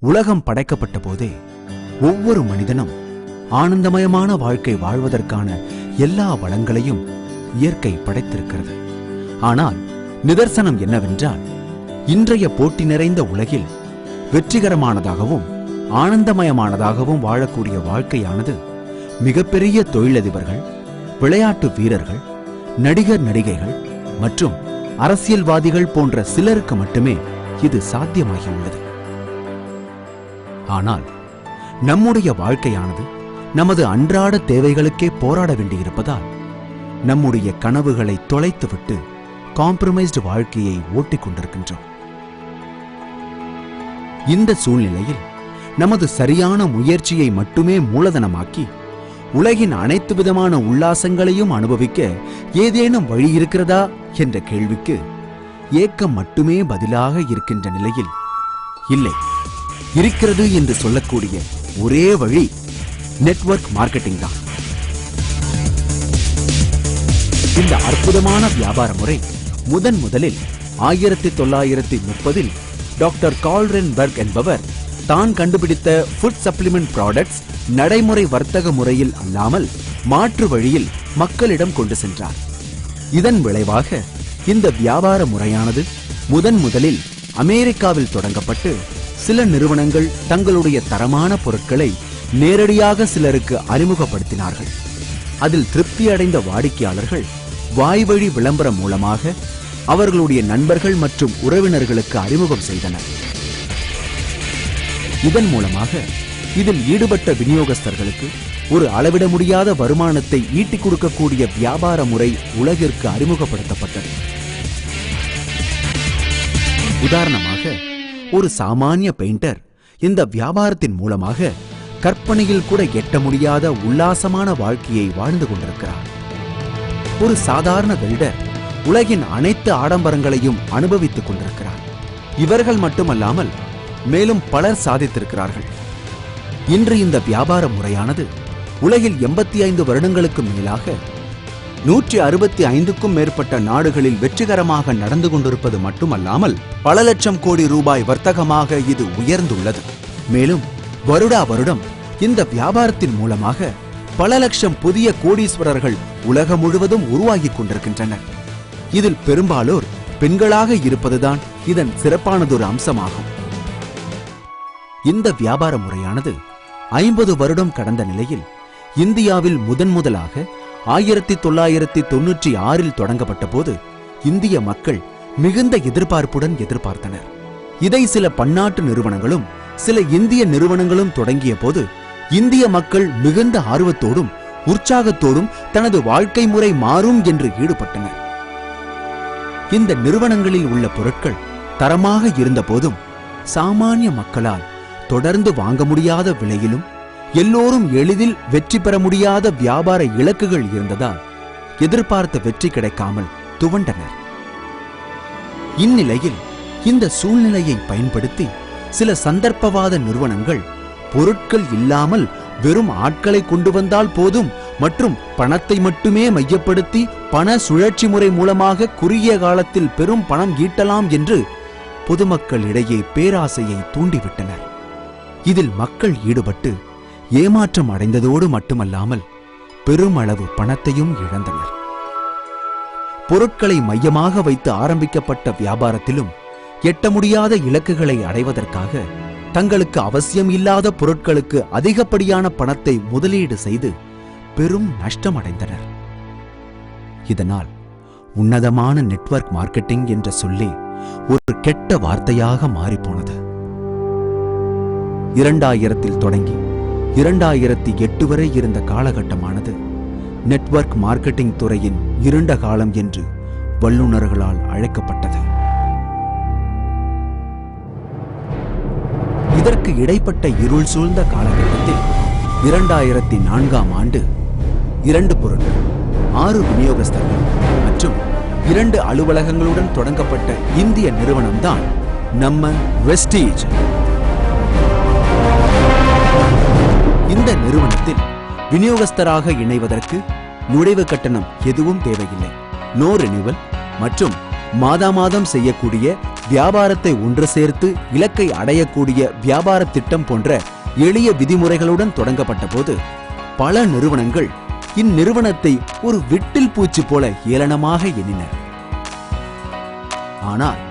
உலகம் படைக்கப்பட்ட போதே ஒவ்வொரு மனிதனும் ஆனந்தமயமான வாழ்க்கை வாழ்வதற்கான எல்லா வளங்களையும் இயற்கை படைத்திருக்கிறது. ஆனால் நிதர்சனம் என்னவென்றால், இன்றைய போட்டி நிறைந்த உலகில் வெற்றிகரமானதாகவும் ஆனந்தமயமானதாகவும் வாழக்கூடிய வாழ்க்கையானது மிகப்பெரிய தொழிலதிபர்கள், விளையாட்டு வீரர்கள், நடிகர் நடிகைகள் மற்றும் அரசியல்வாதிகள் போன்ற சிலருக்கு மட்டுமே இது சாத்தியமாகியுள்ளது. ஆனால் நம்முடைய வாழ்க்கையானது நமது அன்றாட தேவைகளுக்கே போராட வேண்டியிருப்பதால் நம்முடைய கனவுகளை தொலைத்துவிட்டு காம்ப்ரமைஸ்டு வாழ்க்கையை ஓட்டிக் கொண்டிருக்கின்றோம். இந்த சூழ்நிலையில் நமது சரியான முயற்சியை மட்டுமே மூலதனமாக்கி உலகின் அனைத்து விதமான உல்லாசங்களையும் அனுபவிக்க ஏதேனும் வழி இருக்கிறதா என்ற கேள்விக்கு ஏக்கம் மட்டுமே பதிலாக இருக்கின்ற நிலையில், இல்லை, இருக்கிறது என்று சொல்லக்கூடிய ஒரே வழி நெட்வொர்க் மார்க்கெட்டிங் தான். இந்த அற்புதமான வியாபார முறை முதலில் 1930 டாக்டர் கால்ரென்பர்க் என்பவர் தான் கண்டுபிடித்த ஃபுட் சப்ளிமெண்ட் ப்ராடக்ட்ஸ் நடைமுறை வர்த்தக முறையில் அல்லாமல் மாற்று வழியில் மக்களிடம் கொண்டு சென்றார். இதன் விளைவாக இந்த வியாபார முறையானது முதலில் அமெரிக்காவில் தொடங்கப்பட்டு சில நிறுவனங்கள் தங்களுடைய தரமான பொருட்களை நேரடியாக சிலருக்கு அறிமுகப்படுத்தினார்கள். அதில் திருப்தி அடைந்த வாடிக்கையாளர்கள் வாய்வழி விளம்பரம் மூலமாக அவர்களுடைய நண்பர்கள் மற்றும் உறவினர்களுக்கு அறிமுகம் செய்தனர். இதன் மூலமாக இதில் ஈடுபட்ட விநியோகஸ்தர்களுக்கு ஒரு அளவிட முடியாத வருமானத்தை ஈட்டிக் கொடுக்கக்கூடிய வியாபார முறை உலகிற்கு அறிமுகப்படுத்தப்பட்டது. உதாரணமாக, ஒரு சாமானிய பெயிண்டர் இந்த வியாபாரத்தின் மூலமாக கற்பனையில் கூட எட்ட முடியாத உல்லாசமான வாழ்க்கையை வாழ்ந்து கொண்டிருக்கிறார். ஒரு சாதாரண வெல்டர் உலகின் அனைத்து ஆடம்பரங்களையும் அனுபவித்துக் கொண்டிருக்கிறார். இவர்கள் மட்டுமல்லாமல் மேலும் பலர் சாதித்திருக்கிறார்கள். இன்று இந்த வியாபார முறையானது உலகில் 85 வருடங்களுக்கு மேலாக 165க்கும் மேற்பட்ட நாடுகளில் வெற்றிகரமாக நடந்து கொண்டிருப்பது மட்டுமல்லாமல் பல லட்சம் கோடி ரூபாய் வர்த்தகமாக இது உயர்ந்துள்ளது. மேலும் வருடா வருடம் இந்த வியாபாரத்தின் மூலமாக பல லட்சம் புதிய கோடீஸ்வரர்கள் உலகம் முழுவதும் உருவாகிக் கொண்டிருக்கின்றனர். இதில் பெரும்பாலோர் பெண்களாக இருப்பதுதான் இதன் சிறப்பானதொரு அம்சமாகும். இந்த வியாபார முறையானது 50 வருடம் கடந்த நிலையில் இந்தியாவில் முதலாக 1996 தொடங்கப்பட்ட போது இந்திய மக்கள் மிகுந்த எதிர்பார்ப்புடன் எதிர்பார்த்தனர். இதை சில பன்னாட்டு நிறுவனங்களும் சில இந்திய நிறுவனங்களும் தொடங்கிய போது இந்திய மக்கள் மிகுந்த ஆர்வத்தோடும் உற்சாகத்தோடும் தனது வாழ்க்கை முறை மாறும் என்று ஈடுபட்டனர். இந்த நிறுவனங்களில் உள்ள பொருட்கள் தரமாக இருந்த போதும் சாமானிய மக்களால் தொடர்ந்து வாங்க முடியாத விலையிலும் எல்லோரும் எளிதில் வெற்றி பெற முடியாத வியாபார இலக்குகள் இருந்ததால் எதிர்பார்த்த வெற்றி கிடைக்காமல் துவண்டனர். இந்நிலையில் இந்த சூழ்நிலையை பயன்படுத்தி சில சந்தர்ப்பவாத நிறுவனங்கள் பொருட்கள் இல்லாமல் வெறும் ஆட்களை கொண்டு வந்தால் போதும் மற்றும் பணத்தை மட்டுமே மையப்படுத்தி பண சுழற்சி முறை மூலமாக குறுகிய காலத்தில் பெரும் பணம் ஈட்டலாம் என்று பொதுமக்களிடையே பேராசையை தூண்டிவிட்டனர். இதில் மக்கள் ஈடுபட்டு ஏமாற்றம் அடைந்ததோடு மட்டுமல்லாமல் பெருமளவு பணத்தையும் இழந்தனர். பொருட்களை மையமாக வைத்து ஆரம்பிக்கப்பட்ட வியாபாரத்திலும் எட்ட முடியாத இலக்குகளை அடைவதற்காக தங்களுக்கு அவசியம் இல்லாத பொருட்களுக்கு அதிகப்படியான பணத்தை முதலீடு செய்து பெரும் நஷ்டமடைந்தனர். இதனால் உன்னதமான நெட்வொர்க் மார்க்கெட்டிங் என்ற சொல்லே ஒரு கெட்ட வார்த்தையாக மாறிப்போனது. 2000 தொடங்கி 2008 வரை இருந்த காலகட்டமானது நெட்வொர்க் மார்க்கெட்டிங் துறையின் இருண்ட காலம் என்று வல்லுநர்களால் அழைக்கப்பட்டது. இதற்கு இடைப்பட்ட இருள் சூழ்ந்த காலகட்டத்தில் 2004ஆம் ஆண்டு 2 பொருட்கள், 6 விநியோகஸ்தர்கள் மற்றும் 2 அலுவலகங்களுடன் தொடங்கப்பட்ட இந்திய நிறுவனம்தான் நம்ம வெஸ்டீஜ். இந்த நிறுவனத்தில் விநியோகஸ்தராக இணைவதற்கு நுழைவு கட்டணம் எதுவும் தேவையில்லை. நோ ரினிவல் மற்றும் மாதம் செய்யக்கூடிய வியாபாரத்தை ஒன்று சேர்த்து இலக்கை அடையக்கூடிய வியாபார திட்டம் போன்ற எளிய விதிமுறைகளுடன் தொடங்கப்பட்ட போது பல நிறுவனங்கள் இந்நிறுவனத்தை ஒரு விட்டில் பூச்சி போல ஏளனமாக எண்ணினர். ஆனால்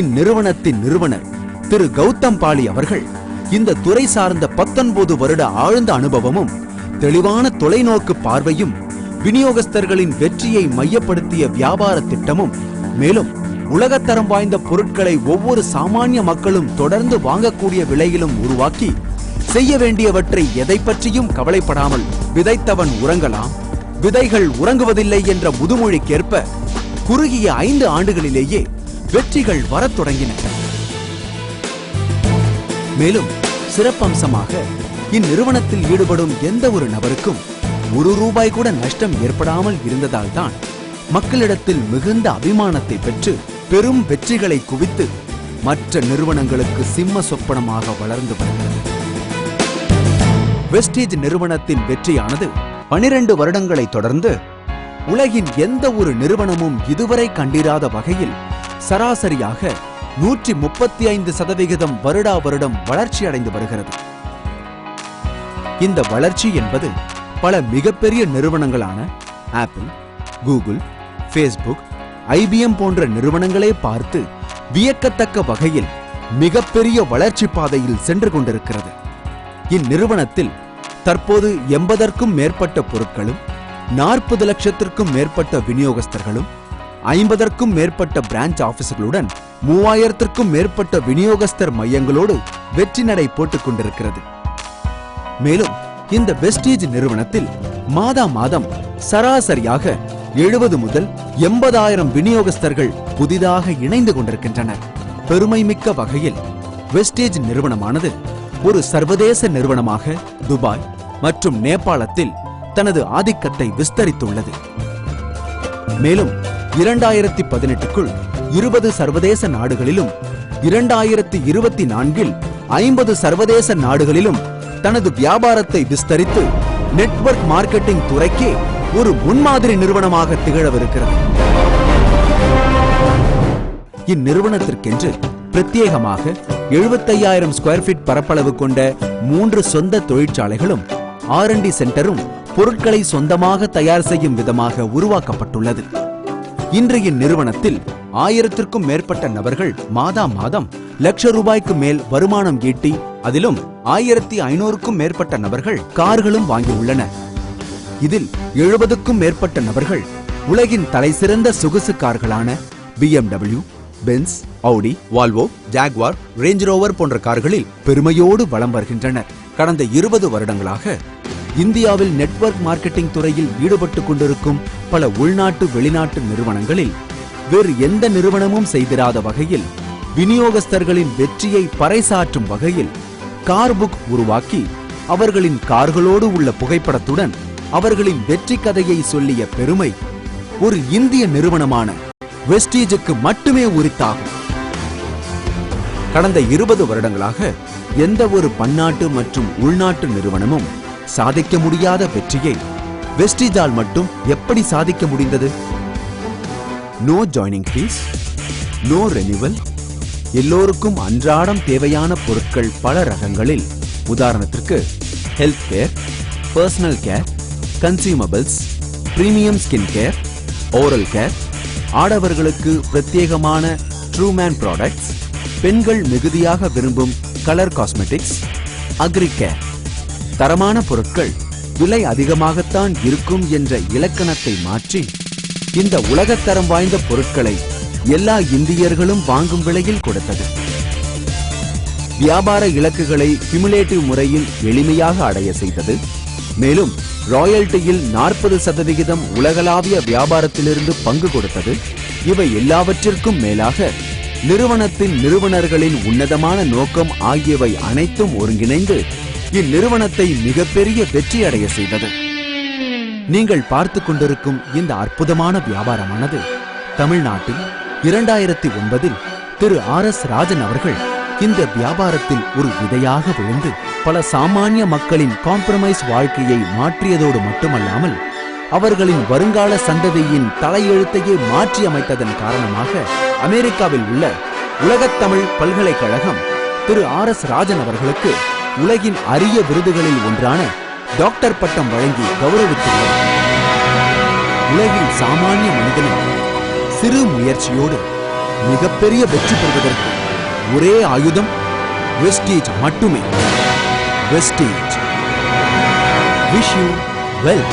இந்நிறுவனத்தின் நிறுவனர் திரு கௌதம் பாலி அவர்கள் இந்த துறை சார்ந்த 19 வருட ஆழ்ந்த அனுபவமும் தெளிவான தொலைநோக்கு பார்வையும் விநியோகஸ்தர்களின் வெற்றியை மையப்படுத்திய வியாபார திட்டமும் மேலும் உலகத்தரம் வாய்ந்த பொருட்களை ஒவ்வொரு சாமானிய மக்களும் தொடர்ந்து வாங்கக்கூடிய விலையிலும் உருவாக்கி செய்ய வேண்டியவற்றை எதை பற்றியும் கவலைப்படாமல் விதைத்தவன் உறங்கலாம், விதைகள் உறங்குவதில்லை என்ற முதுமொழிக்கேற்ப குறுகிய 5 ஆண்டுகளிலேயே வெற்றிகள் வரத் தொடங்கின. மேலும் சிறப்பம்சமாக இந்நிறுவனத்தில் ஈடுபடும் எந்த ஒரு நபருக்கும் ₹1 கூட நஷ்டம் ஏற்படாமல் இருந்ததால் தான் மக்களிடத்தில் மிகுந்த அபிமானத்தை பெற்று பெரும் வெற்றிகளை குவித்து மற்ற நிறுவனங்களுக்கு சிம்ம சொப்பனமாக வளர்ந்து வருகிறது. வெஸ்டீஜ் நிறுவனத்தின் வெற்றியானது 12 வருடங்களை தொடர்ந்து உலகின் எந்த ஒரு நிறுவனமும் இதுவரை கண்டிராத வகையில் சராசரியாக 135% வருடா வருடம் வளர்ச்சி அடைந்து வருகிறது. இந்த வளர்ச்சி என்பது பல மிகப்பெரிய நிறுவனங்களான ஆப்பிள், கூகுள், ஃபேஸ்புக், IBM போன்ற நிறுவனங்களே பார்த்து வியக்கத்தக்க வகையில் மிகப்பெரிய வளர்ச்சி பாதையில் சென்று கொண்டிருக்கிறது. இந்நிறுவனத்தில் தற்போது 80க்கும் மேற்பட்ட பொருட்களும் 40 லட்சத்திற்கும் மேற்பட்ட விநியோகஸ்தர்களும் 50க்கும் மேற்பட்ட பிரான்ச் ஆபீஸ்களுடன் 3000த்திற்கும் மேற்பட்ட விநியோகஸ்தர் மையங்களோடு வெற்றி நடை போட்டுக் கொண்டிருக்கிறது. மேலும் இந்த வெஸ்டீஜ் நிறுவனத்தில் மாதா மாதம் சராசரியாக 70 முதல் 80,000 விநியோகஸ்தர்கள் புதிதாக இணைந்து கொண்டிருக்கின்றனர். பெருமைமிக்க வகையில் வெஸ்டீஜ் நிறுவனமானது ஒரு சர்வதேச நிறுவனமாக துபாய் மற்றும் நேபாளத்தில் தனது ஆதிக்கத்தை விஸ்தரித்துள்ளது. மேலும் 2018க்குள் 20 சர்வதேச நாடுகளிலும் 2024இல் 50 சர்வதேச நாடுகளிலும் தனது வியாபாரத்தை விஸ்தரித்து நெட்வொர்க் மார்க்கெட்டிங் துறைக்கே ஒரு முன்மாதிரி நிறுவனமாக திகழவிருக்கிறது. இந்நிறுவனத்திற்கென்று பிரத்யேகமாக 75,000 ஸ்கொயர் ஃபீட் பரப்பளவு கொண்ட 3 சொந்த தொழிற்சாலைகளும் R&D சென்டரும் பொருட்களை சொந்தமாக தயார் செய்யும் விதமாக உருவாக்கப்பட்டுள்ளது. இன்று இந்நிறுவனத்தில் 1000த்திற்கும் மேற்பட்ட நபர்கள் மாதா மாதம் ₹1,00,000 மேல் வருமானம் ஈட்டி அதிலும் 1500க்கும் மேற்பட்ட நபர்கள் கார்களும் வாங்கியுள்ளனர். இதில் 70க்கும் மேற்பட்ட நபர்கள் உலகின் தலைசிறந்த சொகுசு கார்களான BMW, பென்ஸ், ஆடி, வால்வோ, ஜாக்வார், ரேஞ்ச் ரோவர் போன்ற கார்களில் பெருமையோடு வலம் வருகின்றனர். கடந்த 20 வருடங்களாக இந்தியாவில் நெட்வொர்க் மார்க்கெட்டிங் துறையில் ஈடுபட்டு கொண்டிருக்கும் பல உள்நாட்டு வெளிநாட்டு நிறுவனங்களில் வேறு எந்த நிறுவனமும் செய்திராத வகையில் விநியோகஸ்தர்களின் வெற்றியை பறைசாற்றும் வகையில் கார் புக் உருவாக்கி அவர்களின் கார்களோடு உள்ள புகைப்படத்துடன் அவர்களின் வெற்றி கதையை சொல்லிய பெருமை ஒரு இந்திய நிறுவனமான வெஸ்டீஜுக்கு மட்டுமே உரித்தாகும். கடந்த 20 வருடங்களாக எந்த ஒரு பன்னாட்டு மற்றும் உள்நாட்டு நிறுவனமும் சாதிக்க முடியாத வெற்றியை வெஸ்டீஜால் மட்டும் எப்படி சாதிக்க முடிந்தது? No joining fees, no renewal, எல்லோருக்கும் அன்றாடம் தேவையான பொருட்கள் பல ரகங்களில், உதாரணத்திற்கு health care, personal care, consumables, premium skin care, oral care, ஆடவர்களுக்கு பிரத்யேகமான ட்ரூமேன் ப்ராடக்ட்ஸ், பெண்கள் மிகுதியாக விரும்பும் கலர் காஸ்மெட்டிக்ஸ், அக்ரி கேர். தரமான பொருட்கள் விலை அதிகமாகத்தான் இருக்கும் என்ற இலக்கணத்தை மாற்றி இந்த உலகத்தரம் வாய்ந்த பொருட்களை எல்லா இந்தியர்களும் வாங்கும் விலையில் கொடுத்தது. வியாபார இலக்குகளை கியூமுலேட்டிவ் முறையில் எளிமையாக அடைய செய்தது. மேலும் ராயல்டியில் 40% உலகளாவிய வியாபாரத்திலிருந்து பங்கு கொடுத்தது. இவை எல்லாவற்றிற்கும் மேலாக நிறுவனத்தின் நிறுவனர்களின் உன்னதமான நோக்கம் ஆகியவை அனைத்தும் ஒருங்கிணைந்து இந்நிறுவனத்தை மிகப்பெரிய வெற்றி அடைய செய்தது. நீங்கள் பார்த்து கொண்டிருக்கும் இந்த அற்புதமான வியாபாரமானது தமிழ்நாட்டில் 2009இல் திரு RS ராஜன் அவர்கள் இந்த வியாபாரத்தில் ஒரு விதையாக விழுந்து பல சாமானிய மக்களின் காம்ப்ரமைஸ் வாழ்க்கையை மாற்றியதோடு மட்டுமல்லாமல் அவர்களின் வருங்கால சந்ததியின் தலையெழுத்தையே மாற்றி அமைத்ததன் காரணமாக அமெரிக்காவில் உள்ள உலகத்தமிழ் பல்கலைக்கழகம் திரு RS ராஜன் அவர்களுக்கு உலகின் அரிய விருதுகளில் ஒன்றான டாக்டர் பட்டம் வழங்கி கௌரவித்துள்ளது. உலகில் சாமானிய மனிதனும் சிறு முயற்சியோடு மிகப்பெரிய வெற்றி பெறுவதற்கு ஒரே ஆயுதம் வெஸ்டீஜ் மட்டுமே. வெஸ்டீஜ். Wish you well.